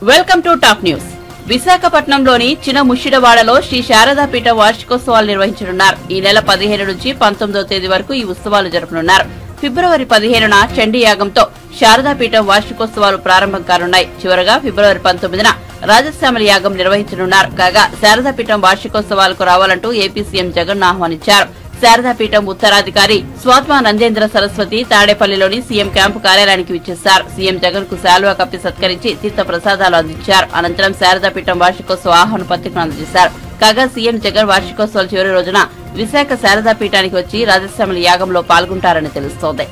Welcome to top news. విశాఖపట్నంలోని చిన్న ముషిడవాడలో శ్రీ శారదా పీఠ వార్షికోత్సవాలు నిర్వహించనున్నారు. ఈ నెల 15 నుంచి 19వ తేదీ వరకు ఈ ఉత్సవాలు జరపనున్నారు. ఫిబ్రవరి 15న చండీ యాగంతో శారదా పీఠ వార్షికోత్సవాలు ప్రారంభం కానున్నాయి. చివరగా ఫిబ్రవరి 19న రాజశ్యామల యాగం నిర్వహించనున్నారు. కాగా శారదా పీఠం వార్షికోత్సవాలకు రావాలంటూ ఏపీ సీఎం జగన్ ఆహ్వానించారు. శారదాపీఠం ఉత్తరాధికారి స్వాత్మ నందేంద్ర సరస్వతి తాడేపల్లిలోని సీఎం క్యాంపు కార్యాలయానికి విచ్చేశారు. సీఎం జగన్ కు శాలువా కప్పి సత్కరించి తీర్థ ప్రసాదాలు అందించారు. అనంతరం శారదాపీఠం వార్షికోత్సవ ఆహ్వాన పత్రికను అందజేశారు. కాగా సీఎం జగన్ వార్షికోత్సవాల చివరి రోజున విశాఖ శారదాపీఠానికి వచ్చి రాజశ్యామల యాగంలో పాల్గొంటారని తెలుస్తోంది.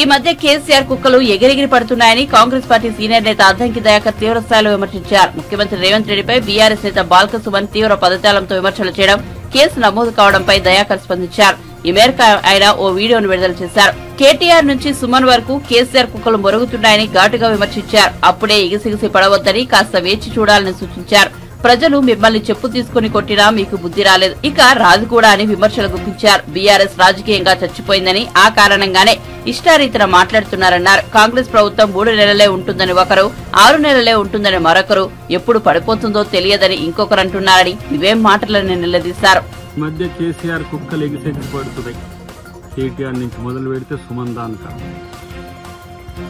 ఈ మధ్య కేసీఆర్ కుక్కలు ఎగిరెగిరి పడుతున్నాయని కాంగ్రెస్ పార్టీ సీనియర్ నేత అద్దంకి దయాకర్ తీవ్రస్థాయిలో విమర్శించారు. ముఖ్యమంత్రి రేవంత్ రెడ్డిపై బీఆర్ఎస్ నేత బాల్క సుమన్ తీవ్ర పదజాలంతో విమర్శలు చేయడం, కేసు నమోదు కావడంపై దయాకర్ స్పందించారు. ఈ మేరకు ఆయన ఓ వీడియోను విడుదల చేశారు. కేటీఆర్ నుంచి సుమన్ వరకు కేసీఆర్ కుక్కలు మొరుగుతున్నాయని ఘాటుగా విమర్శించారు. అప్పుడే ఎగిసిగిసి పడవద్దని కాస్త వేచి చూడాలని సూచించారు. ప్రజలు మిమ్మల్ని చెప్పు తీసుకుని కొట్టినా మీకు బుద్ధి రాలేదు, ఇక రాదు కూడా అని విమర్శలు గుప్పించారు. బీఆర్ఎస్ రాజకీయంగా చచ్చిపోయిందని, ఆ కారణంగానే ఇష్టారీతిన మాట్లాడుతున్నారన్నారు. కాంగ్రెస్ ప్రభుత్వం 3 నెలలే ఉంటుందని ఒకరు, 6 నెలలే ఉంటుందని మరొకరు, ఎప్పుడు పడిపోతుందో తెలియదని ఇంకొకరు అంటున్నారని ఇవేం మాటలని నిలదీశారు. మధ్య కేసీఆర్ కుక్కలు ఎగిసెగిసి పడుతున్నాయి. కేటీఆర్ నుంచి మొదలు పెడితే సుమన్ దాకా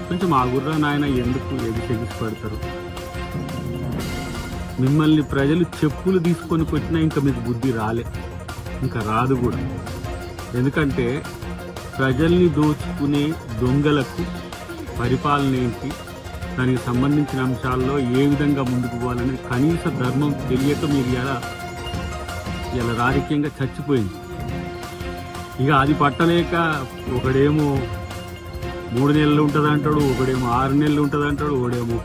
కొంచెం ఆగుర్రా నాయన, ఎందుకు ఎగిసెగిసి పడతారు? మిమ్మల్ని ప్రజలు చెప్పులు తీసుకొని కొట్టినా ఇంకా మీకు బుద్ధి రాలే, ఇంకా రాదు కూడా. ఎందుకంటే ప్రజల్ని దోచుకునే దొంగలకు పరిపాలన ఏంటి, దానికి సంబంధించిన అంశాల్లో ఏ విధంగా ముందుకు పోవాలని కనీస ధర్మం తెలియక మీరు ఇలా రాజకీయంగా చచ్చిపోయింది. ఇక అది పట్టలేక ఒకడేమో 3 నెలలు ఉంటుంది అంటాడు, ఒకడేమో 6 నెలలు ఉంటుంది అంటాడు, ఒకడేమో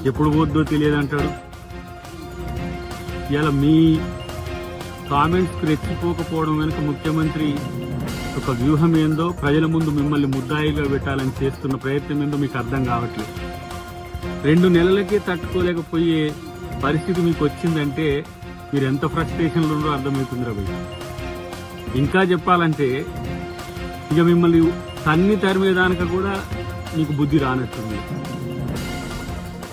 ఎప్పుడు పోద్దో తెలియదు అంటాడు. ఇలా మీ కామెంట్స్కి రెచ్చిపోకపోవడం వెనుక ముఖ్యమంత్రి ఒక వ్యూహం ఏందో, ప్రజల ముందు మిమ్మల్ని ముద్దాయిగా పెట్టాలని చేస్తున్న ప్రయత్నం ఏందో మీకు అర్థం కావట్లేదు. 2 నెలలకే తట్టుకోలేకపోయే పరిస్థితి మీకు వచ్చిందంటే మీరు ఎంత ఫ్రస్ట్రేషన్లో ఉన్నారో అర్థమవుతుందిరా భయ్. ఇంకా చెప్పాలంటే ఇక మిమ్మల్ని తరిమేదానిక కూడా మీకు బుద్ధి రానట్టుంది.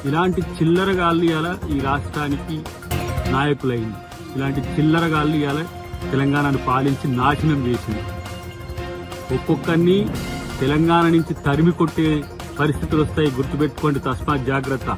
ఇలాంటి చిల్లరగాళ్ళు ఇలా ఈ రాష్ట్రానికి నాయకులైంది. ఇలాంటి చిల్లరగాళ్ళు ఇలా తెలంగాణను పాలించి నాశనం చేసింది. ఒక్కొక్కరిని తెలంగాణ నుంచి తరిమి కొట్టే పరిస్థితులు వస్తాయి, గుర్తుపెట్టుకోండి. తస్మాత్ జాగ్రత్త.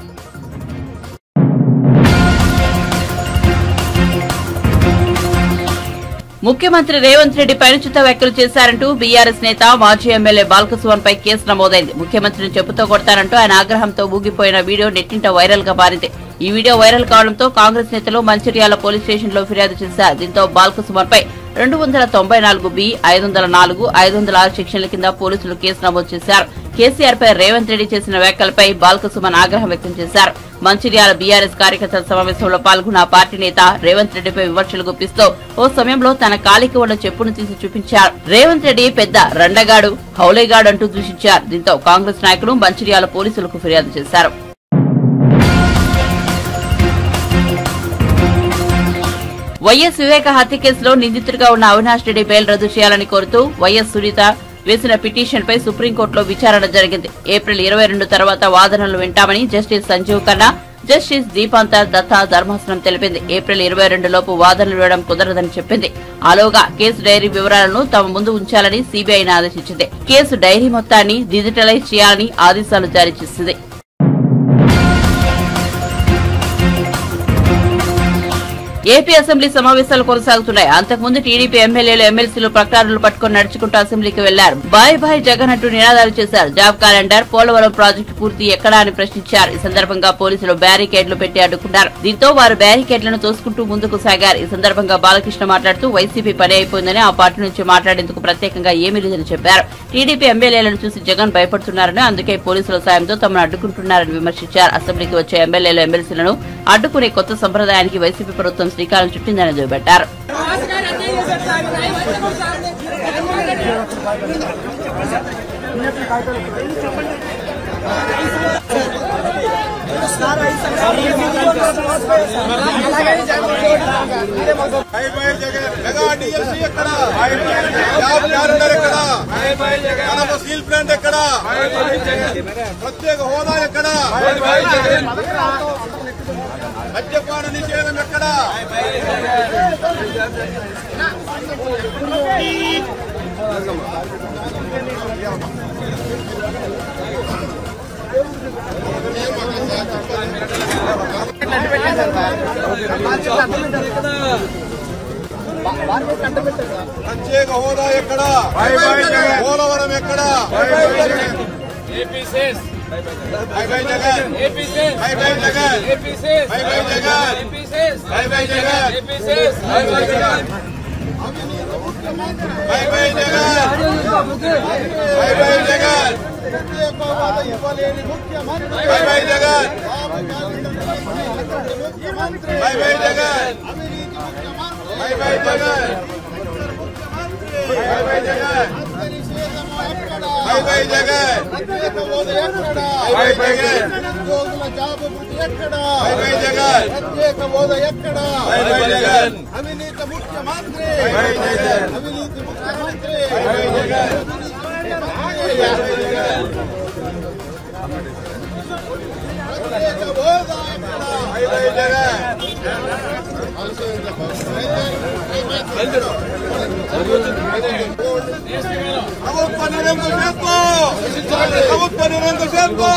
ముఖ్యమంత్రి రేవంత్ రెడ్డి అనుచిత వ్యాఖ్యలు చేశారంటూ బీఆర్ఎస్ నేత మాజీ ఎమ్మెల్యే బాల్క సుమన్ పై కేసు నమోదైంది. ముఖ్యమంత్రిని చెప్పుతో కొడతానంటూ ఆయన ఆగ్రహంతో ఊగిపోయిన వీడియో నెట్టింట వైరల్ గా మారింది. ఈ వీడియో వైరల్ కావడంతో కాంగ్రెస్ నేతలు మంచిర్యాల పోలీస్ స్టేషన్ లో ఫిర్యాదు చేశారు. దీంతో బాల్క సుమన్ పై 294B, 504, 506 సెక్షన్ల కింద పోలీసులు కేసు నమోదు చేశారు. కేసీఆర్ పై రేవంత్ రెడ్డి చేసిన వ్యాఖ్యలపై బాల్క సుమన్ ఆగ్రహం వ్యక్తం చేశారు. మంచిర్యాల బీఆర్ఎస్ కార్యకర్తల సమావేశంలో పాల్గొన్న పార్టీ నేత రేవంత్ రెడ్డిపై విమర్శలు గుప్పిస్తూ ఓ సమయంలో తన కాలికి ఉన్న చెప్పును తీసి చూపించారు. రేవంత్ రెడ్డి పెద్ద రండగాడు, హౌలేగాడు అంటూ దూషించారు. దీంతో కాంగ్రెస్ నాయకులు మంచిర్యాల పోలీసులకు ఫిర్యాదు చేశారు. వైఎస్ వివేక హత్య కేసులో నిందితుడిగా ఉన్న అవినాష్ రెడ్డి బెయిల్ రద్దు చేయాలని కోరుతూ వైఎస్ సునీత వేసిన పిటిషన్పై సుప్రీంకోర్టులో విచారణ జరిగింది. ఏప్రిల్ 22 తర్వాత వాదనలు వింటామని జస్టిస్ సంజీవ్ ఖన్నా, జస్టిస్ దీపాంతర్ దత్తా ధర్మాసనం తెలిపింది. ఏప్రిల్ 22 లోపు వాదనలు వేయడం కుదరదని చెప్పింది. ఆలోగా కేసు డైరీ వివరాలను తమ ముందు ఉంచాలని సీబీఐని ఆదేశించింది. కేసు డైరీ మొత్తాన్ని డిజిటలైజ్ చేయాలని ఆదేశాలు జారీ చేసింది. ఏపీ అసెంబ్లీ సమావేశాలు కొనసాగుతున్నాయి. అంతకుముందు టీడీపీ ఎమ్మెల్యేలు, ఎమ్మెల్సీలు ప్రకటనలు పట్టుకుని నడుచుకుంటూ అసెంబ్లీకి వెళ్లారు. బాయ్ బాయ్ జగన్ అంటూ నినాదాలు చేశారు. జాబ్ క్యాలెండర్, పోలవరం ప్రాజెక్టు పూర్తి ఎక్కడా అని ప్రశ్నించారు. ఈ సందర్భంగా పోలీసులు బ్యారికేడ్లు పెట్టి అడ్డుకున్నారు. దీంతో వారు బ్యారికేడ్లను తోసుకుంటూ ముందుకు సాగారు. ఈ సందర్భంగా బాలకృష్ణ మాట్లాడుతూ వైసీపీ పని అయిపోయిందని, ఆ పార్టీ నుంచి మాట్లాడేందుకు ప్రత్యేకంగా ఏమీ లేదని చెప్పారు. టీడీపీ ఎమ్మెల్యేలను చూసి జగన్ భయపడుతున్నారని, అందుకే పోలీసుల సాయంతో తమను అడ్డుకుంటున్నారని విమర్శించారు. అసెంబ్లీకి వచ్చే ఎమ్మెల్యేలు, ఎమ్మెల్సీలను అడ్డుకునే కొత్త సంప్రదాయానికి వైసీపీ ప్రభుత్వం శ్రీకారం చుట్టిందని దుయ్యబట్టారు. స్టీల్ ప్లాంట్ ఎక్కడ? ప్రత్యేక హోదా ఎక్కడ? మద్యపాన నిషేధం ఎక్కడ? ప్రత్యేక హోదా ఎక్కడ? పోలవరం ఎక్కడ? అవినీతి ముఖ్యమంత్రి ప్రభుత్వ నిరంకుశత్వం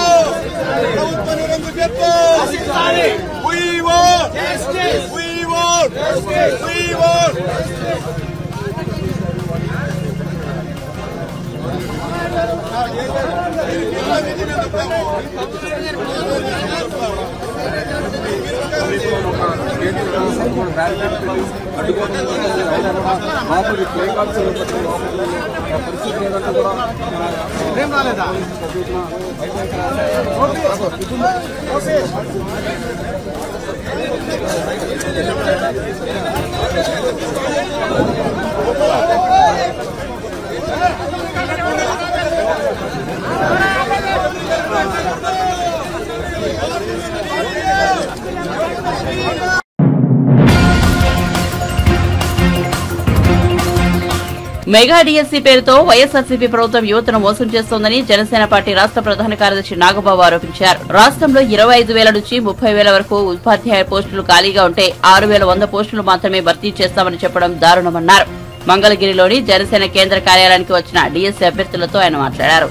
We want justice. We want justice. We want mega DSC పేరుతో వైఎస్ఆర్సీపీ ప్రభుత్వం యువతను మోసం చేస్తోందని జనసేన పార్టీ రాష్ట్ర ప్రధాన కార్యదర్శి నాగబాబు ఆరోపించారు. రాష్ట్రంలో 25,000 నుంచి 30,000 వరకు ఉపాధ్యాయ పోస్టులు ఖాళీగా ఉంటే 6,100 పోస్టులు మాత్రమే భర్తీ చేస్తామని చెప్పడం దారుణమన్నారు. మంగళగిరిలోని జనసేన కేంద్ర కార్యాలయానికి వచ్చిన డిఎస్సీ అభ్యర్థులతో ఆయన మాట్లాడారు.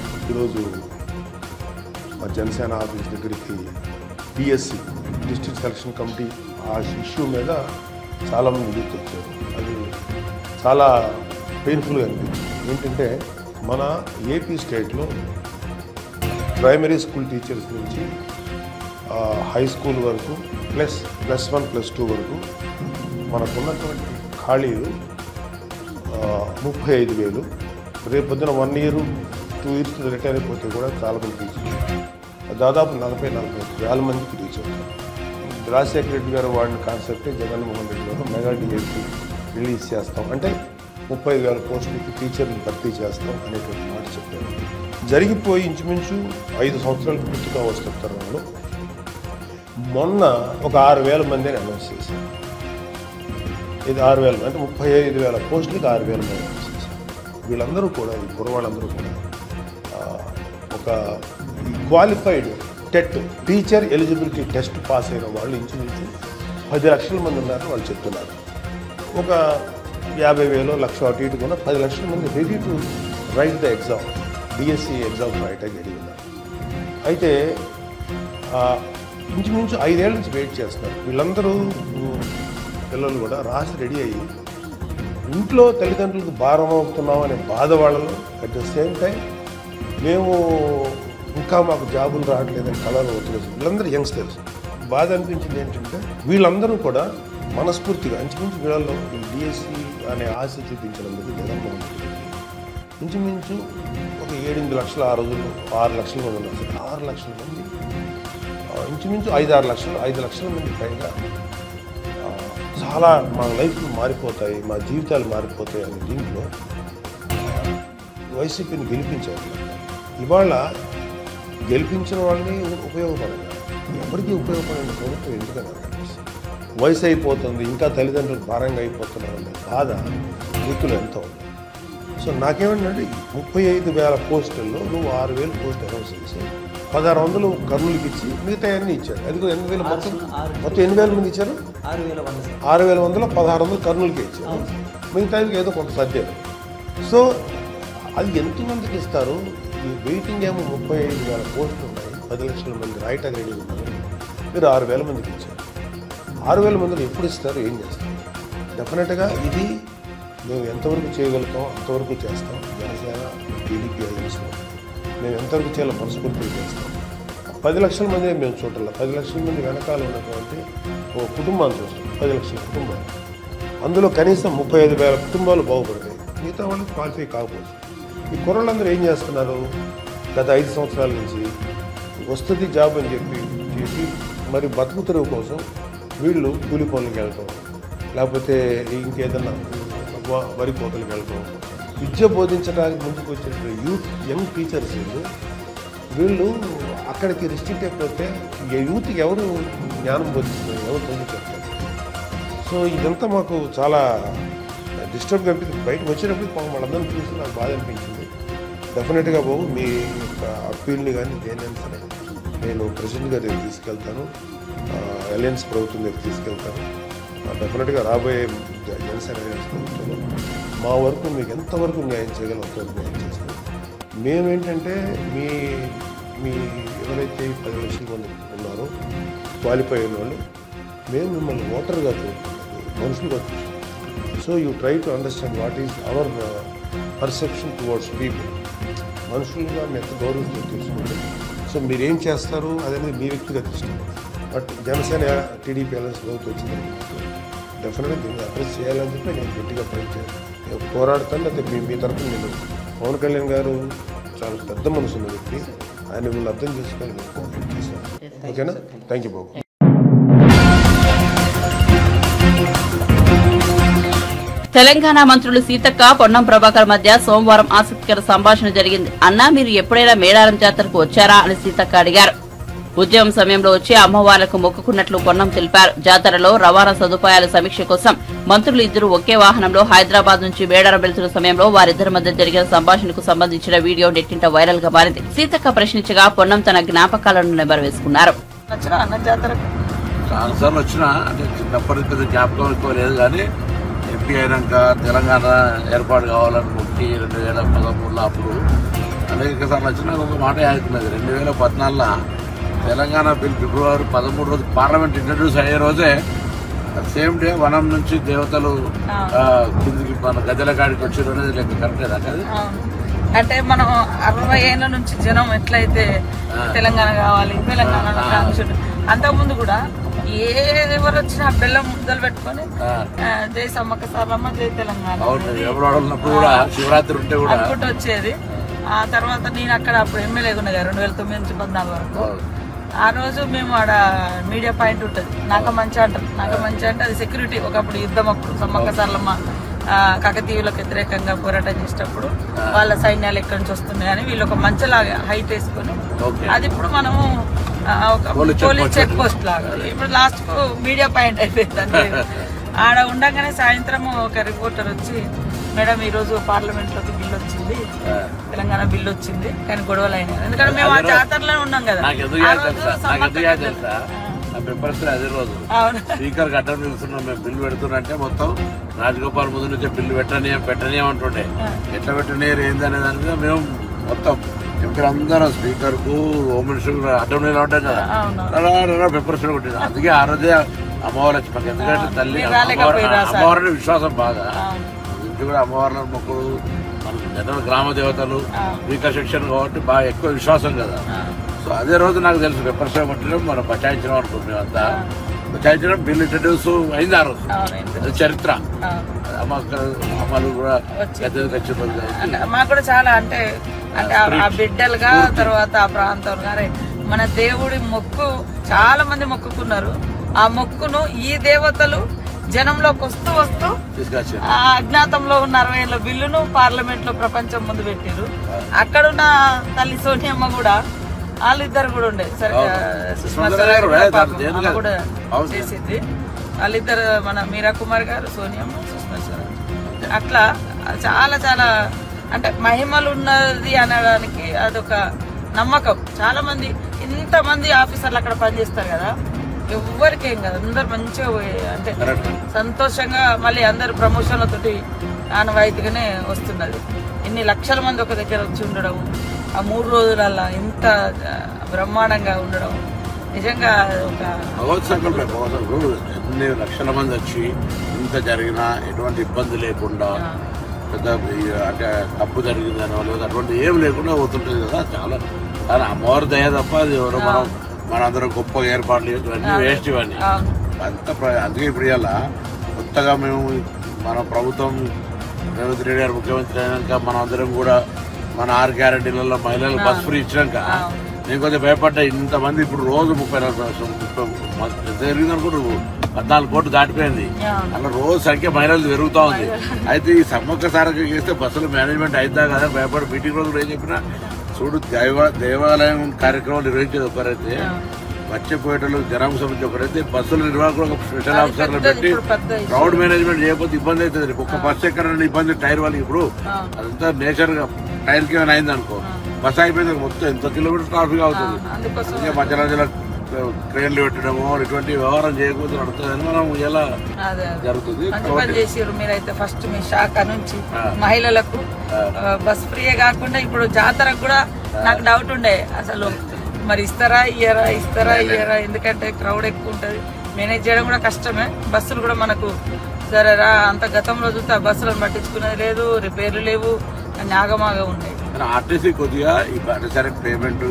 జనసేన ఆఫీస్ దగ్గరికి డిఎస్సీ డిస్ట్రిక్ట్ సెలక్షన్ కమిటీ ఆ ఇష్యూ మీద చాలా మంది గుర్తొచ్చారు. అది చాలా పెయిన్ఫుల్గా అనిపించింది. ఏంటంటే మన ఏపీ స్టేట్లో ప్రైమరీ స్కూల్ టీచర్స్ నుంచి హై స్కూల్ వరకు +1 +2 వరకు మనకున్నటువంటి ఖాళీలు 35,000. రేపొద్దున 1 year 2 years రిటైర్ అయిపోతే కూడా చాలా మంది టీచర్లు దాదాపు 40,000 మందికి రీచ్ అవుతారు. రాజశేఖర రెడ్డి గారు వాడిన కాన్సెప్టే జగన్మోహన్ రెడ్డి గారు మెగా డిఎస్సీ రిలీజ్ చేస్తాం అంటే 30,000 పోస్టులకి టీచర్లు భర్తీ చేస్తాం అనేటువంటి మాట చెప్పారు. జరిగిపోయి ఇంచుమించు 5 సంవత్సరాలు పూర్తిగా వస్తున్న తరుణంలో మొన్న ఒక 6,000 మందిని అనౌన్స్ చేశారు. ఇది 6,000 అంటే 35,000 పోస్టులకి 6,000 మంది అనౌన్స్ చేశారు. వీళ్ళందరూ కూడా ఈ కుర్రవాళ్ళందరూ కూడా ఒక qualified TET teacher eligibility test pass అయిన వాళ్ళు ఇంచుమించు 10 లక్షల మంది ఉన్నారని వాళ్ళు చెప్తున్నారు. ఒక 50,000 లక్ష అటు ఇటు కూడా 10 లక్షల మంది ready to write the exam DSC exam రైట్గా రెడీ ఉన్నారు. అయితే ఇంచుమించు 5 ఏళ్ళ నుంచి వెయిట్ చేస్తున్నారు. వీళ్ళందరూ పిల్లలు కూడా రాసి రెడీ అయ్యి ఇంట్లో తల్లిదండ్రులకు భారం అవుతున్నాం అనే బాధ వాళ్ళలో అట్ ద సేమ్ టైం మేము ఇంకా మాకు జాబులు రావట్లేదని కళలు అవుతున్నారు. వీళ్ళందరూ యంగ్స్టర్స్. బాధ అనిపించింది ఏంటంటే వీళ్ళందరూ కూడా మనస్ఫూర్తిగా ఇంచుమించు వీళ్ళల్లో డిఎస్సి అనే ఆశ చూపించినందుకు జగన్మోహన్ రెడ్డి ఇంచుమించు ఒక 7-8 లక్షలు ఆ రోజుల్లో 6 లక్షల మంది ఉన్నారు. 6 లక్షల మంది ఇంచుమించు 5 లక్షల మంది పైగా చాలా మా లైఫ్లు మారిపోతాయి, మా జీవితాలు మారిపోతాయి అనే దీంట్లో వైసీపీని గెలిపించారు. ఇవాళ గెలిపించిన వాళ్ళని ఉపయోగపడాలి. ఎవరికి ఉపయోగపడిన ప్రభుత్వం ఎందుకని వయసు అయిపోతుంది, ఇంకా తల్లిదండ్రులు భారంగా అయిపోతున్నారు అనే బాధ యూత్లో ఎంత ఉంది. సో నాకేమంటే 35,000 పోస్టుల్లో నువ్వు 6,000 పోస్టు అనౌన్స్ చేసి 1,600 కర్నూలుకి ఇచ్చి మిగతా అన్నీ ఇచ్చారు. అది 8,000 మొత్తం 8,000 మంది ఇచ్చారు. 6,100లో 1,600 కర్నూలుకి ఇచ్చారు, మిగతా ఏదో కొంత సర్దారు. సో అది ఎంతమందికి ఇస్తారు? ఈ వెయిటింగ్ ఏమో 35,000 పోస్టులు ఉన్నాయి, 10 లక్షల మంది రాయటానికి రెడీ ఉన్నారు. మీరు 6,000 మందికి ఇచ్చారు. 6,000 మందిలో ఎప్పుడు ఇస్తారు, ఏం చేస్తారు? డెఫినెట్గా ఇది మేము ఎంతవరకు చేయగలుగుతాం అంతవరకు చేస్తాం. జనసేన టీడీపీ అలయన్స్లో మేము ఎంతవరకు చేయాలో మనస్ఫూర్తిగా చేస్తాం. 10 లక్షల మంది మేము చూడాలి. 10 లక్షల మంది వెనకాల ఉన్నటువంటి ఓ కుటుంబాన్ని చూస్తాం. 10 లక్షల కుటుంబాలు, అందులో కనీసం 35,000 కుటుంబాలు బాగుపడతాయి. మిగతా వాళ్ళు క్వాలిఫై కాకపోవచ్చు. ఈ కుర్రలందరూ ఏం చేస్తున్నారు? గత 5 సంవత్సరాల నుంచి వస్తుంది జాబ్ అని చేసి మరి బతుకు తెరువు కోసం వీళ్ళు కూలి పనులకు వెళ్ళటం, లేకపోతే ఇంకేదన్నా వరి కోతలకు వెళ్ళటం, విద్య బోధించడానికి ముందుకు వచ్చిన యూత్ యంగ్ టీచర్స్ వీళ్ళు అక్కడికి రిస్ట్రిక్ట్ అయిపోతే యూత్కి ఎవరు జ్ఞానం బోధిస్తున్నారు, ఎవరు బోధించారు? సో ఇదంతా మాకు చాలా డిస్టర్బ్గా అనిపించింది. బయటకు వచ్చినప్పుడు వాళ్ళందరినీ చూసి నాకు బాధ అనిపించింది. డెఫినెట్గా బాబు మీ యొక్క అప్పీల్ని కానీ దేనైనా సరే నేను ప్రెసిడెంట్ గారి దగ్గర తీసుకెళ్తాను, అలయన్స్ ప్రభుత్వం దగ్గర తీసుకెళ్తాను. డెఫినెట్గా రాబోయే జనసేన అలయన్స్ ప్రభుత్వంలో మా వరకు మీకు ఎంతవరకు న్యాయం చేయగలం అంతవరకు న్యాయం చేస్తాం. మేమేంటంటే మీ ఎవరైతే 10 లక్షల మంది ఉన్నారో క్వాలిఫై అయిన వాళ్ళు, మేము మిమ్మల్ని ఓటర్గా చూస్తున్నాం, మనుషులుగా చూస్తాం. So you try to understand what is our perception towards people. మనుషులుగా మేము ఎంత గౌరవిస్తూ తీసుకుంటాం. సో మీరేం చేస్తారు అనేది మీ వ్యక్తిగత ఇష్టం. బట్ జనసేన టీడీపీ అలయన్స్ ప్రభుత్వం వచ్చింది డెఫినెట్గా దీన్ని అడ్రస్ చేయాలని చెప్పి నేను గట్టిగా పోరాడుతాను. అయితే మీ తరఫున నేను పవన్ కళ్యాణ్ గారు చాలా పెద్ద మనసు ఉన్న వ్యక్తి, ఆయన మిమ్మల్ని అర్థం చేసుకొని నేను కోఆపరేట్ చేశాను. ఓకేనా? థ్యాంక్ యూ బాబు. తెలంగాణ మంత్రులు సీతక్క, పొన్నం ప్రభాకర్ మధ్య సోమవారం ఆసక్తికర సంభాషణ జరిగింది. అన్నా, మీరు ఎప్పుడైనా మేడారం జాతరకు వచ్చారా అని సీతక్క అడిగారు. ఉద్యమం సమయంలో వచ్చి అమ్మవార్లకు మొక్కుకున్నట్లు పొన్నం తెలిపారు. జాతరలో రవాణా సదుపాయాల సమీక్ష కోసం మంత్రులు ఇద్దరు ఒకే వాహనంలో హైదరాబాద్ నుంచి మేడారం వెళ్తున్న సమయంలో వారిద్దరి మధ్య జరిగిన సంభాషణకు సంబంధించిన వీడియో నెట్టింట వైరల్ గా మారింది. సీతక్క ప్రశ్నించగా పొన్నం తన జ్ఞాపకాలను నెమరువేసుకున్నారు. చాలాసార్లు వచ్చినా అంటే చిన్నప్పటి పెద్ద జ్ఞాపకం ఎక్కువ లేదు, కానీ ఎంపీ అయినాక తెలంగాణ ఏర్పాటు కావాలని మొక్కి 2013లో అప్పుడు అనేక సార్లు వచ్చినా ఒక మాట యాదుకున్నది. 2014లో తెలంగాణ బిల్ ఫిబ్రవరి 13 రోజు పార్లమెంట్ ఇంట్రడ్యూస్ అయ్యే రోజే సేమ్ డే వనం నుంచి దేవతలు కిందికి మన గద్దెల కాడికి వచ్చారు అనేది లెక్క కరెక్టేనా? కదా అంటే మనం 60 ఏళ్ల నుంచి జనం ఎట్లయితే తెలంగాణ కావాలి తెలంగాణ అంతకుముందు కూడా ఎవరు వచ్చినా బెల్లం ముద్దలు పెట్టుకొని జై సమ్మక్క సారమ్మ జై తెలంగాణ శివరాత్రి ఉంటే కూడా అనుకుంటూ వచ్చేది. ఆ తర్వాత నేను అక్కడ అప్పుడు ఎమ్మెల్యేగా ఉన్నది 2009 నుంచి 2014 వరకు. ఆ రోజు మేము ఆడ మీడియా పాయింట్ ఉంటుంది, నాగమంచి అంటారు. నాగమంచి అంటే అది సెక్యూరిటీ. ఒకప్పుడు యుద్ధం అప్పుడు సమ్మక్క సారలమ్మ కాకతీయులకు వ్యతిరేకంగా పోరాటం చేసేటప్పుడు వాళ్ళ సైన్యాలు ఎక్కడి నుంచి వస్తున్నాయి అని వీళ్ళు ఒక మంచలాగా హైట్ వేసుకొని, అది ఇప్పుడు మనము ఒక పోలీస్ చెక్ పోస్ట్ లాగా ఇప్పుడు లాస్ట్ కు మీడియా పాయింట్ అయిపోయింది. ఆడ ఉండగానే సాయంత్రం ఒక రిపోర్టర్ వచ్చి, మేడం ఈ రోజు పార్లమెంట్ లోకి బిల్లు వచ్చింది, తెలంగాణ బిల్లు వచ్చింది, కానీ గొడవలు అయినాయి. ఎందుకంటే మేము ఆ జాతరలో ఉన్నాం కదా. అదే రోజు స్పీకర్ అడ్డం నిలుస్తున్నాం, మేము బిల్లు పెడుతున్నంటే మొత్తం రాజగోపాల్ ముందు నుంచే బిల్లు పెట్టని అంటుండే. ఎట్లా పెట్టనియరు ఏంది అనే దాని మీద మేము మొత్తం ఎంపీలు అందరూ స్పీకర్ కు హోమ్ మినిస్టర్ అడ్డం నిలబడ్డాం కదా, పెప్పర్స్ కొట్టింది. అందుకే ఆ రోజే అమ్మవారు వచ్చి మాకు, ఎందుకంటే తల్లి అమ్మవారిని విశ్వాసం బాగా, ఇంటి కూడా అమ్మవారిని మొక్కులు మన జనరల్ గ్రామ దేవతలు స్పీకర్ సెక్షన్ కాబట్టి బాగా ఎక్కువ విశ్వాసం కదా. సో అదే రోజు నాకు తెలుసు పెప్పర్స్ కొట్టడం మనం బచాయించడం అనుకుంటున్నాం. అంతా బచాయించడం బిల్లు ఇంట్రడ్యూస్ అయింది ఆ రోజు, అది చరిత్ర. అమ్మలు కూడా మాకు కూడా చాలా అంటే ఆ బిడ్డలుగా తర్వాత ఆ ప్రాంతంలో మన దేవుడి మొక్కు చాలా మంది మొక్కుకున్నారు. ఆ మొక్కును ఈ దేవతలు జనంలోకి వస్తూ ఆ అజ్ఞాతంలో ఉన్న 60 ఏళ్ల బిల్లును పార్లమెంట్ లో ప్రపంచం ముందు పెట్టారు. అక్కడున్న తల్లి సోనియమ్మ కూడా వాళ్ళిద్దరు కూడా ఉండే సరిగ్గా సుష్మా స్వరాజ్ కూడా చేసింది. వాళ్ళిద్దరు మన మీరా కుమార్ గారు, సోనియమ్మ, సుష్మా స్వరాజ్. అట్లా చాలా చాలా అంటే మహిమలు ఉన్నది అనడానికి అదొక నమ్మకం. చాలా మంది ఇంతమంది ఆఫీసర్లు అక్కడ పనిచేస్తారు కదా, ఎవరికేం కదా, అందరు మంచిగా అంటే సంతోషంగా మళ్ళీ అందరు ప్రమోషన్లతోటి ఆనవాయితీగానే వస్తున్నది. ఇన్ని లక్షల మంది ఒక దగ్గర వచ్చి ఉండడం, ఆ 3 రోజులల్లా ఇంత బ్రహ్మాండంగా ఉండడం నిజంగా ఒక ఎన్ని లక్షల మంది వచ్చి ఇంత జరిగినా ఎటువంటి ఇబ్బంది లేకుండా పెద్ద అంటే తప్పు జరిగిందని లేదు అటువంటి ఏం లేకుండా పోతుంటుంది కదా. చాలా చాలా అమ్మవారి దయ తప్ప అది ఎవరో మనందరం గొప్ప ఏర్పాట్లు ఇవన్నీ వేస్ట్ ఇవన్నీ అంత. అందుకే ఇప్పుడు ఇలా కొత్తగా మేము మన ప్రభుత్వం రేవంత్ రెడ్డి గారు ముఖ్యమంత్రి అయినాక మనం అందరం కూడా మన 6 గ్యారెంటీలలో మహిళలకు బస్ ఫ్రీ ఇచ్చినాక నేను కొంచెం భయపడ్డా. ఇంతమంది ఇప్పుడు రోజు 34 జరిగిందనుకుంటూ 14 కోట్లు దాటిపోయింది. అలా రోజు సంఖ్య మహిళలు పెరుగుతూ ఉంది. అయితే ఈ సమ్మక్క సారక్క చేస్తే బస్సులు మేనేజ్మెంట్ అయిద్దా కదా భయపడి మీటింగ్ రోజు ఏం చెప్పినా చూడు దేవాలయం కార్యక్రమాలు నిర్వహించేది ఒకరైతే, మత్స్యపోయేటలు జనాభా సంబంధించి ఒకరైతే, బస్సుల నిర్వాహకులు ఒక స్పెషల్ ఆఫీసర్లు పెట్టి క్రౌడ్ మేనేజ్మెంట్ చేయకపోతే ఇబ్బంది అవుతుంది. ఒక్క బస్సు ఎక్కడైనా ఇబ్బంది టైర్ వాళ్ళకి ఇప్పుడు అదంతా నేచర్ గా టైర్ కి ఏమైనా అయింది అనుకో బస్సు అయిపోయింది మొత్తం ఎంత కిలోమీటర్ ట్రాఫిక్ అవుతుంది. మధ్య మధ్యలో ట్రైన్లు పెట్టడము ఇటువంటి వ్యవహారం చేయకపోతే నడుతుందని మనం ఎలా జరుగుతుంది. మీరైతే ఫస్ట్ మీ శాఖ నుంచి మహిళలకు బస్ ఫ్రీయే కాకుండా ఇప్పుడు జాతరకు కూడా నాకు డౌట్ ఉండే అసలు మరి ఇస్తారా ఇయ్యరా ఎందుకంటే క్రౌడ్ ఎక్కువ ఉంటుంది, మేనేజ్ చేయడం కూడా కష్టమే. బస్సులు కూడా మనకు సరేరా అంత గతంలో చూస్తే ఆ బస్సులను పట్టించుకునేది లేదు, రిపేర్లు లేవు, నాగమాగా ఉన్నాయి. ఆర్టీసీ కొద్దిగా ఈ సరే పేమెంట్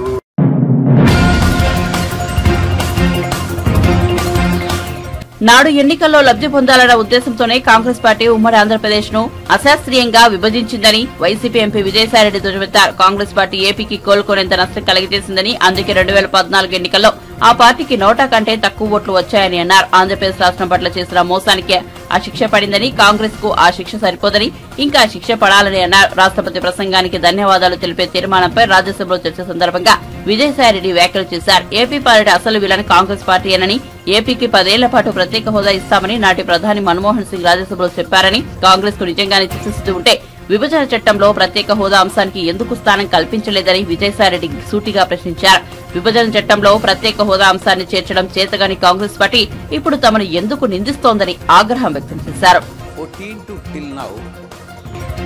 నాడు ఎన్నికల్లో లబ్ధి పొందాలన్న ఉద్దేశంతోనే కాంగ్రెస్ పార్టీ ఉమ్మడి ఆంధ్రప్రదేశ్ ను అశాస్త్రీయంగా విభజించిందని వైసీపీ ఎంపీ విజయసాయిరెడ్డి ధ్వజమెత్తారు. కాంగ్రెస్ పార్టీ ఏపీకి కోలుకోనేంత నష్టం కలిగజేసిందని, అందుకే 2014 ఎన్నికల్లో ఆ పార్టీకి నోటా కంటే తక్కువ ఓట్లు వచ్చాయని అన్నారు. ఆంధ్రప్రదేశ్ రాష్ట్రం పట్ల చేసిన మోసానికి ఆ శిక్ష పడిందని, కాంగ్రెస్ కు ఆ శిక్ష సరిపోదని, ఇంకా శిక్ష పడాలని అన్నారు. రాష్ట్రపతి ప్రసంగానికి ధన్యవాదాలు తెలిపే తీర్మానంపై రాజ్యసభలో చర్చ సందర్భంగా విజయసాయిరెడ్డి వ్యాఖ్యలు చేశారు. ఏపీ పాలిట అసలు విలన్ కాంగ్రెస్ పార్టీయేనని, ఏపీకి 10 ఏళ్ల పాటు ప్రత్యేక హోదా ఇస్తామని నాటి ప్రధాని మన్మోహన్ సింగ్ రాజ్యసభలో చెప్పారని, కాంగ్రెస్ కు నిజంగానే చిత్తశుద్ధి ఉంటే విభజన చట్టంలో ప్రత్యేక హోదా అంశానికి ఎందుకు స్థానం కల్పించలేదని విజయసాయిరెడ్డి సూటిగా ప్రశ్నించారు. విభజన చట్టంలో ప్రత్యేక హోదా అంశాన్ని చేర్చడం చేతగాని కాంగ్రెస్ పార్టీ ఇప్పుడు తమను ఎందుకు నిందిస్తోందని ఆగ్రహం వ్యక్తం చేశారు.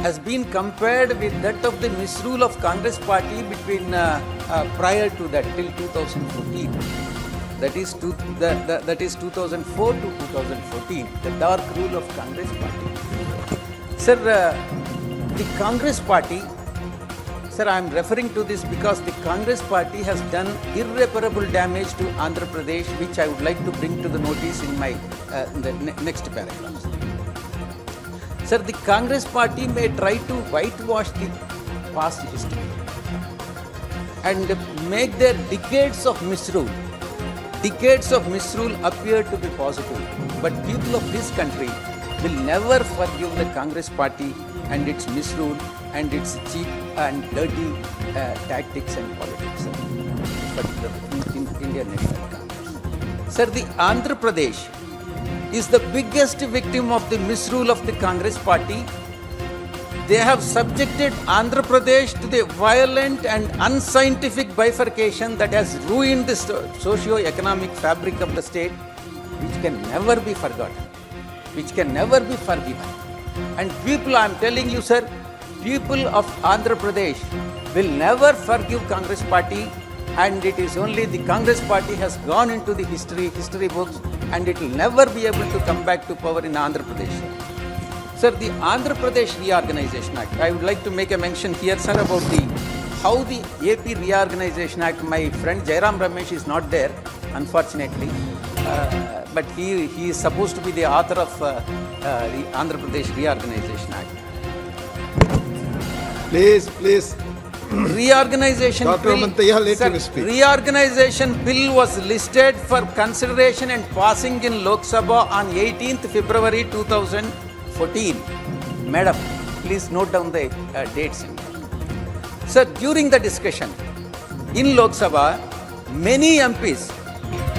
has been compared with that of the misrule of Congress party between prior to that till 2014. That is 2004 to 2014, the dark rule of Congress party. Sir, the Congress party, sir, I am referring to this because the Congress party has done irreparable damage to Andhra Pradesh, which I would like to bring to the notice in my next paragraph. Sir, the Congress party may try to whitewash the past history and make their decades of misrule appear to be positive. But people of this country will never forgive the Congress party and its misrule and its cheap and dirty tactics and politics, particularly in Indian National Congress. Sir, the Andhra Pradesh is the biggest victim of the misrule of the Congress party. They have subjected Andhra Pradesh to the violent and unscientific bifurcation that has ruined the socio-economic fabric of the state, which can never be forgotten, which can never be forgiven. And people, I am telling you, sir, people of Andhra Pradesh will never forgive Congress party, and it is only the Congress party has gone into the history books, and it will never be able to come back to power in Andhra Pradesh. Sir, the Andhra Pradesh Reorganization Act, I would like to make a mention here, sir, about how the AP Reorganization Act. My friend Jairam Ramesh is not there, unfortunately, but he is supposed to be the author of the Andhra Pradesh Reorganization Act. Please. Reorganization Dr. bill, Amantaya, let sir, him speak. Reorganization bill was listed for consideration and passing in Lok Sabha on 18th February 2014. Madam, please note down the dates. Sir, during the discussion, in Lok Sabha, many MPs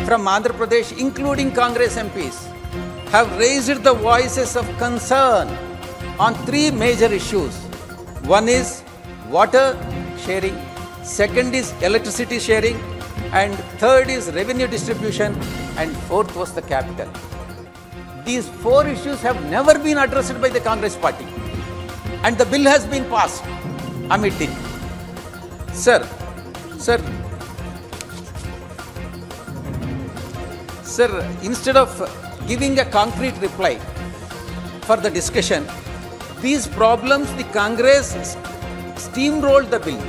from Andhra Pradesh, including Congress MPs, have raised the voices of concern on three major issues. One is water sharing, second is electricity sharing, and third is revenue distribution, and fourth was the capital. These four issues have never been addressed by the Congress party, and the bill has been passed amid it. Sir, instead of giving a concrete reply for the discussion, these problems, the Congress steamrolled the bill.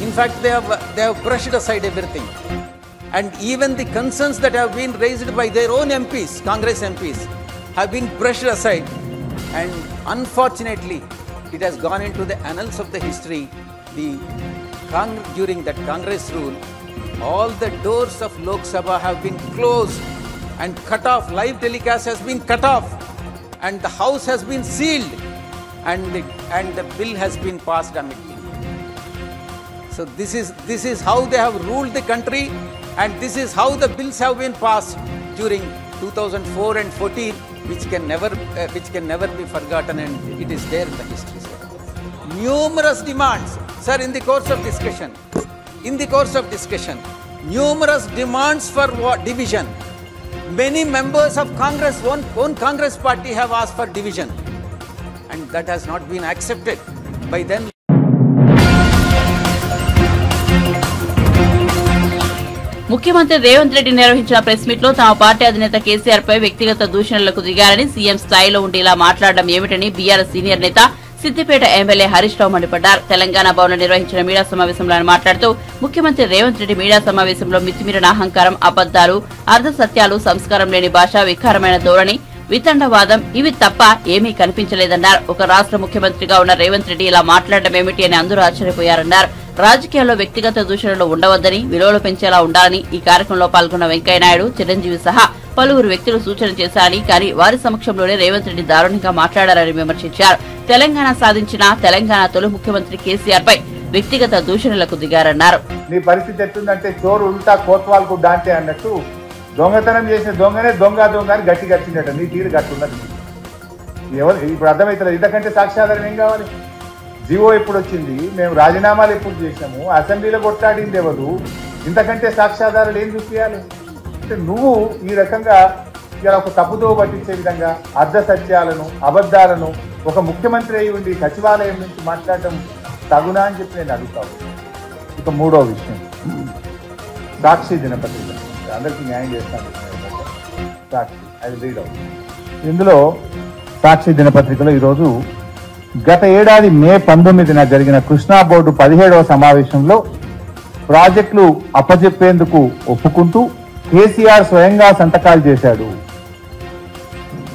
In fact, they have brushed aside everything. And even the concerns that have been raised by their own MPs, Congress MPs, have been brushed aside. And unfortunately, it has gone into the annals of the history. During that Congress rule, all the doors of Lok Sabha have been closed and cut off. Live telecast has been cut off, and the house has been sealed, and the bill has been passed amid it. So this is how they have ruled the country, and this is how the bills have been passed during 2004 and 14, which can never be forgotten, and it is there in the history. Sir. Numerous demands, sir, in the course of discussion, numerous demands for division. Many members of Congress, own Congress party, have asked for division, and that has not been accepted by them. ముఖ్యమంత్రి రేవంత్ రెడ్డి నిర్వహించిన press meet లో తమ party అధినేత కేసీఆర్ పై వ్యక్తిగత దూషణలకు దిగారని, CM స్థాయిలో ఉండి ఇలా మాట్లాడడం ఏమిటని బీఆర్ఎస్ సీనియర్ నేత సిద్దిపేట ఎమ్మెల్యే హరీష్ రావు మండిపడ్డారు. తెలంగాణ భవన్ నిర్వహించిన మీడియా సమావేశంలో ఆయన మాట్లాడుతూ, ముఖ్యమంత్రి రేవంత్ రెడ్డి మీడియా సమావేశంలో మితిమీరిన అహంకారం, అబద్దాలు, అర్ధసత్యాలు, సంస్కారం లేని భాష, వికారమైన ధోరణి, వితండవాదం ఇవి తప్ప ఏమీ కనిపించలేదన్నారు. ఒక రాష్ట్ర ముఖ్యమంత్రిగా ఉన్న రేవంత్ రెడ్డి ఇలా మాట్లాడడం ఏమిటి అని అందరూ ఆశ్చర్యపోయారన్నారు. రాజకీయాల్లో వ్యక్తిగత దూషణలు ఉండవద్దని, విలువలు పెంచేలా ఉండాలని ఈ కార్యక్రమంలో పాల్గొన్న వెంకయ్యనాయుడు, చిరంజీవి సహా పలువురు వ్యక్తులు సూచన చేశారని, కానీ వారి సమక్షంలోనే రేవంత్ రెడ్డి దారుణంగా మాట్లాడారని విమర్శించారు. తెలంగాణ సాధించిన తెలంగాణ తొలి ముఖ్యమంత్రి కేసీఆర్ పై వ్యక్తిగత దూషణలకు దిగారన్నారు. నీ పరిస్థితి ఎట్లుందంటే చోరు ఉల్టా కోత్వాల్కు డాంటే అన్నట్టు దొంగతనం చేసిన దొంగనే దొంగ అని గట్టి గట్టిందట. నీ తీరు గట్టున్నది. ఎవరు ఇప్పుడు అర్థమవుతుంది. ఇంతకంటే సాక్ష్యాధారం ఏం కావాలి? జీవో ఎప్పుడు వచ్చింది, మేము రాజీనామాలు ఎప్పుడు చేసినాము, అసెంబ్లీలో కొట్లాడింది ఎవరు, ఇంతకంటే సాక్ష్యాధారాలు ఏం చూపించాలి? అంటే నువ్వు ఈ రకంగా ఇలా ఒక తప్పుదో పట్టించే విధంగా అర్ధ సత్యాలను, అబద్ధాలను ఒక ముఖ్యమంత్రి అయి ఉండి సచివాలయం నుంచి మాట్లాడటం తగునా అని చెప్పి నేను అడుగుతాను. ఇక మూడో విషయం, సాక్షి దినపత్రిక. అందరికీ న్యాయం చేస్తాను. సాక్షి, అది రీడ్ అవుట్. ఇందులో సాక్షి దినపత్రికలో ఈరోజు గత ఏడాది మే 19న జరిగిన కృష్ణా బోర్డు 17వ సమావేశంలో ప్రాజెక్టులు అప్పజెప్పేందుకు ఒప్పుకుంటూ కేసీఆర్ స్వయంగా సంతకాలు చేశాడు.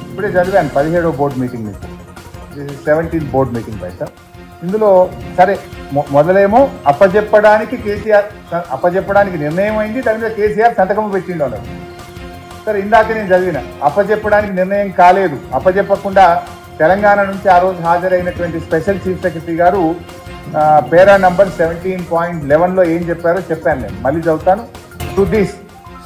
ఇప్పుడే చదివాను 17వ బోర్డు మీటింగ్ మీకు. 17th బోర్డు మీటింగ్ బయట. ఇందులో సరే మొదలేమో అప్పజెప్పడానికి నిర్ణయం అయింది, దాని మీద కేసీఆర్ సంతకం పెట్టిండు అన్నారు. సరే, ఇందాక నేను చదివిన అప్పజెప్పడానికి నిర్ణయం కాలేదు. అప్పజెప్పకుండా తెలంగాణ నుంచి ఆ రోజు హాజరైనటువంటి స్పెషల్ చీఫ్ సెక్రటరీ గారు పేరా నంబర్ 17.11లో ఏం చెప్పారో చెప్పాను. నేను మళ్ళీ చదువుతాను. To this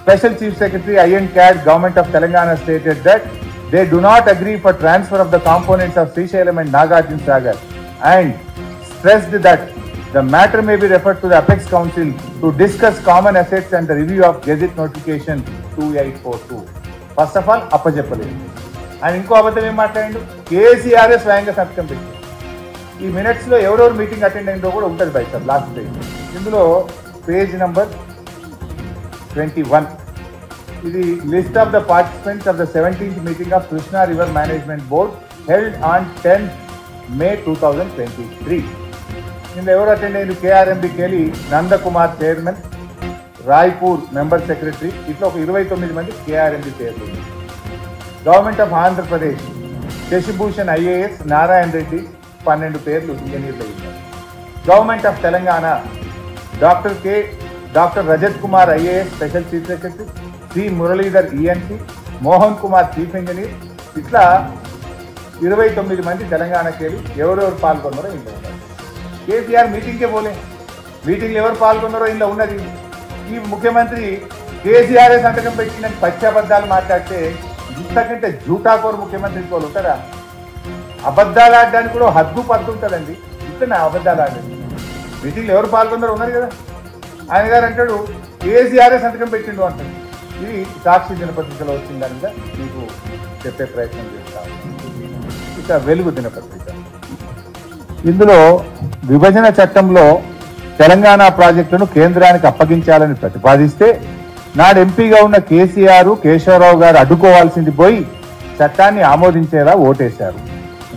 special chief secretary I and CAD government of Telangana stated that they do not agree for transfer of the components of Srisailam and Nagarjuna Sagar and stressed that the matter may be referred to the Apex Council to discuss common assets and the review of Gazette Notification 2842. First of all, అప్పచెప్పలేదు. ఆయన ఇంకో అబద్ధం ఏం మాట్లాడిండు? కేసీఆర్ స్వయంగా సంతకం పెట్టారు. ఈ మినిట్స్లో ఎవరెవరు మీటింగ్ అటెండ్ అయిందో కూడా ఉంటుంది బై సార్ లాస్ట్ పేజ్. ఇందులో పేజ్ నంబర్ 21. ఇది list of the participants of the 17th meeting of Krishna river management board held on 10th May 2023. ఇందులో ఎవరు అటెండ్ అయ్యింది? కేఆర్ఎంబికి వెళ్ళి Nandakumar chairman, Raipur member secretary, ఇట్లా ఒక 29 మంది కేఆర్ఎంబి పేర్లు. Government of Andhra Pradesh Shashi Bhushan IAS, Narayana Reddy 12 పేర్లు ఇంజనీర్లు అయ్యారు. Government of Telangana doctor Rajat Kumar IAS special chief secretary, C Muralidhar ENC, Mohan Kumar chief engineer, ఇట్లా 29 మంది తెలంగాణకి వెళ్ళి ఎవరెవరు పాల్గొన్నారో ఇంట్లో ఉన్నారు. కేసీఆర్ మీటింగ్కే పోలే. మీటింగ్లు ఎవరు పాల్గొన్నారో ఇందులో ఉన్నది. ఈ ముఖ్యమంత్రి కేసీఆర్ సంతకం పెట్టిన పచ్చబద్దాలు మాట్లాడితే ఇంతకంటే జూటాకోరు ముఖ్యమంత్రి ఇంకోళ్ళు ఉంటారా? అబద్ధాలు ఆడడానికి కూడా హద్దు పద్దు ఉంటుందండి. ఇట్లా అబద్ధాలు ఆడండి. మీటింగ్లు ఎవరు పాల్గొన్నారో ఉన్నారు కదా. ఆయన గారు అంటాడు కేసీఆర్ సంతకం పెట్టిండు అంటాడు. ఇది సాక్షి దినపత్రికలో వచ్చిందనిగా మీకు చెప్పే ప్రయత్నం చేస్తాను. ఇక వెలుగు దినపత్రిక, ఇందులో విభజన చట్టంలో తెలంగాణ ప్రాజెక్టును కేంద్రానికి అప్పగించాలని ప్రతిపాదిస్తే నాడు ఎంపీగా ఉన్న కేసీఆర్ కేశవరావు గారు అడ్డుకోవాల్సింది పోయి చట్టాన్ని ఆమోదించేలా ఓటేశారు.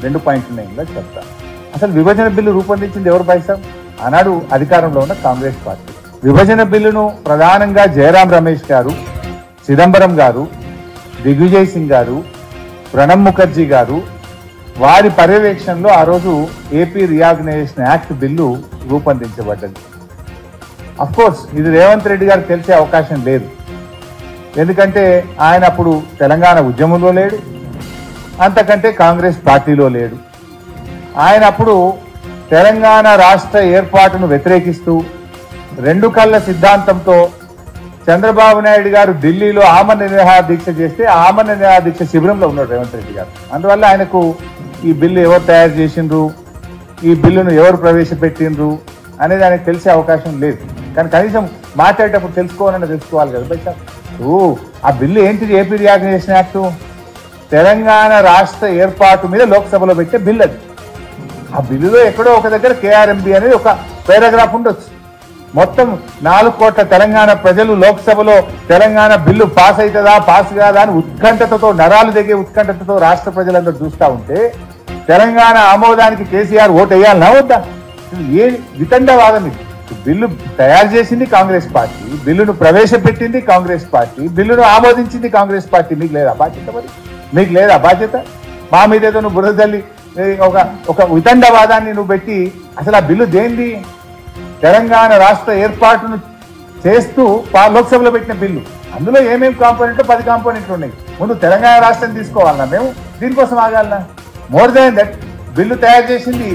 2.9లో చెప్తా. అసలు విభజన బిల్లు రూపొందించింది ఎవరు పైసాం? ఆనాడు అధికారంలో ఉన్న కాంగ్రెస్ పార్టీ. విభజన బిల్లును ప్రధానంగా జయరాం రమేష్ గారు, చిదంబరం గారు, దిగ్విజయ్ సింగ్ గారు, ప్రణబ్ ముఖర్జీ గారు వారి పర్యవేక్షణలో ఆ రోజు ఏపీ రీఆర్గనైజేషన్ యాక్ట్ బిల్లు రూపొందించబడ్డది. అఫ్కోర్స్ ఇది రేవంత్ రెడ్డి గారికి తెలిసే అవకాశం లేదు. ఎందుకంటే ఆయన అప్పుడు తెలంగాణ ఉద్యమంలో లేడు, అంతకంటే కాంగ్రెస్ పార్టీలో లేడు. ఆయన అప్పుడు తెలంగాణ రాష్ట్ర ఏర్పాటును వ్యతిరేకిస్తూ 2 కళ్ళ సిద్ధాంతంతో చంద్రబాబు నాయుడు గారు ఢిల్లీలో ఆమరణ నిరాహార దీక్ష చేస్తే ఆమరణ నిరాహార దీక్ష శిబిరంలో ఉన్నాడు రేవంత్ రెడ్డి గారు. అందువల్ల ఆయనకు ఈ బిల్లు ఎవరు తయారు చేసిండ్రు, ఈ బిల్లును ఎవరు ప్రవేశపెట్టిండ్రు అనేది ఆయనకు తెలిసే అవకాశం లేదు. కానీ కనీసం మాట్లాడేటప్పుడు తెలుసుకోవాలి కదా బయట. ఆ బిల్లు ఏంటిది? ఏపీ రీఆర్గనైజేషన్ యాక్ట్, తెలంగాణ రాష్ట్ర ఏర్పాటు మీద లోక్సభలో పెట్టే బిల్లు అది. ఆ బిల్లులో ఎక్కడో ఒక దగ్గర కేఆర్ఎంబి అనేది ఒక పారాగ్రాఫ్ ఉండొచ్చు. మొత్తం 4 కోట్ల తెలంగాణ ప్రజలు లోక్సభలో తెలంగాణ బిల్లు పాస్ అవుతుందా పాస్ కాదా అని ఉత్కంఠతతో, నరాలు దిగే ఉత్కంఠతతో రాష్ట్ర ప్రజలందరూ చూస్తూ ఉంటే తెలంగాణ ఆమోదానికి కేసీఆర్ ఓటు వేయాలన్నా వద్దా? ఏ వితండవాదం ఇది? బిల్లు తయారు చేసింది కాంగ్రెస్ పార్టీ, బిల్లును ప్రవేశపెట్టింది కాంగ్రెస్ పార్టీ, బిల్లును ఆమోదించింది కాంగ్రెస్ పార్టీ. మీకు లేదా బాధ్యత? మరి మీకు లేదా బాధ్యత? మా మీద ఏదో నువ్వు బురద తల్లి ఒక వితండవాదాన్ని నువ్వు పెట్టి అసలు ఆ బిల్లు దేంది? తెలంగాణ రాష్ట్ర ఏర్పాటును చేస్తూ లోక్సభలో పెట్టిన బిల్లు. అందులో ఏమేమి కాంపోనెంట్లు 10 కాంపోనెంట్లు ఉన్నాయి. ముందు తెలంగాణ రాష్ట్రం తీసుకోవాలన్నా మేము దీనికోసం ఆగాలన్నా? మోర్ దాన్ దట్ బిల్లు తయారు చేసింది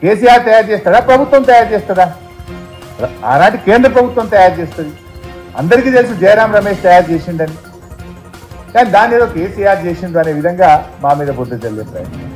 కేసీఆర్ తయారు చేస్తాడా, ప్రభుత్వం తయారు చేస్తుందా? ఆనాటి కేంద్ర ప్రభుత్వం తయారు చేస్తుంది. అందరికీ తెలుసు జయరాం రమేష్ తయారు చేసిండని. కానీ దాని ఏదో కేసీఆర్ చేసిండు అనే విధంగా మా మీద బుద్ధి చల్లే ప్రయత్నం.